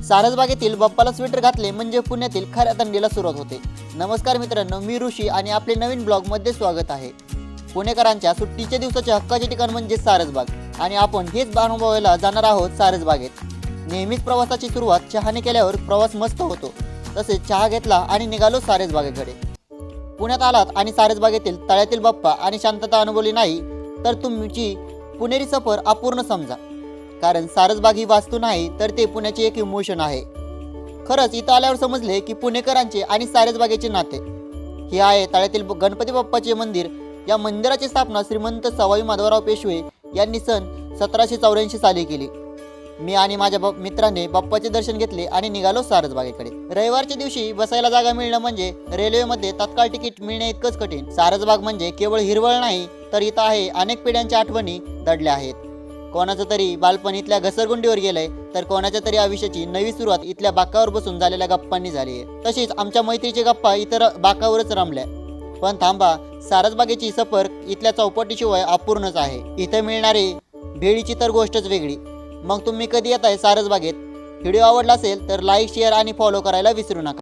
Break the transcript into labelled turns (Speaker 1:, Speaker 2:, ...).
Speaker 1: सारसबागेतील बाप्पाला स्वेटर घातले म्हणजे पुण्यातील खऱ्या थंडीला सुरुवात होते। नमस्कार मित्रांनो, मी ऋषी आणि आपले नवीन ब्लॉग मध्ये स्वागत आहे। पुणेकरांच्या सुट्टीच्या दिवसाचे हक्काचे ठिकाण म्हणजे सारसबाग आणि आपण हेच अनुभवायला जाणार आहोत सारसबागेत। नेहमीच प्रवासाची सुरुवात चहाने केल्यावर प्रवास मस्त होतो, तसेच चहा घेतला आणि निघालो सारसबागेकडे। पुण्यात आलात आणि सारसबागेतील तळ्यातील बाप्पा आणि शांतता अनुभवली नाही तर तुमची पुणेरी सफर अपूर्ण समजा, कारण सारसबाग ही वास्तू नाही तर ते पुण्याचे एक इमोशन आहे। खरंच इथं आल्यावर समजले की पुणेकरांचे आणि सारसबागेचे नाते हे आहे तळ्यातील गणपती बाप्पाचे मंदिर। या मंदिराची स्थापना श्रीमंत सवाई माधवराव पेशवे यांनी सन 1784 साली केली। मी आणि माझ्या मित्राने बाप्पाचे दर्शन घेतले आणि निघालो सारसबागेकडे। रविवारच्या दिवशी बसायला जागा मिळणं म्हणजे रेल्वेमध्ये तात्काळ तिकीट मिळणे इतकंच कठीण। सारसबाग म्हणजे केवळ हिरवळ नाही तर इथं आहे अनेक पिढ्यांच्या आठवणी दडल्या आहेत। कोणाचं तरी बालपण इथल्या घसरगुंडीवर गेलंय तर कोणाच्या तरी आयुष्याची नवी सुरुवात इथल्या बाकावर बसून झालेल्या गप्पांनी झाली आहे। तशीच आमच्या मैत्रीची गप्पा इतर बाकावरच रमल्या। पण थांबा, सारसबागेची सफर इथल्या चौपाटीशिवाय अपूर्णच आहे। इथे मिळणारी भेळीची तर गोष्टच वेगळी। मग तुम्ही कधी येताय सारसबागेत? व्हिडिओ आवडला असेल तर लाईक, शेअर आणि फॉलो करायला विसरू नका।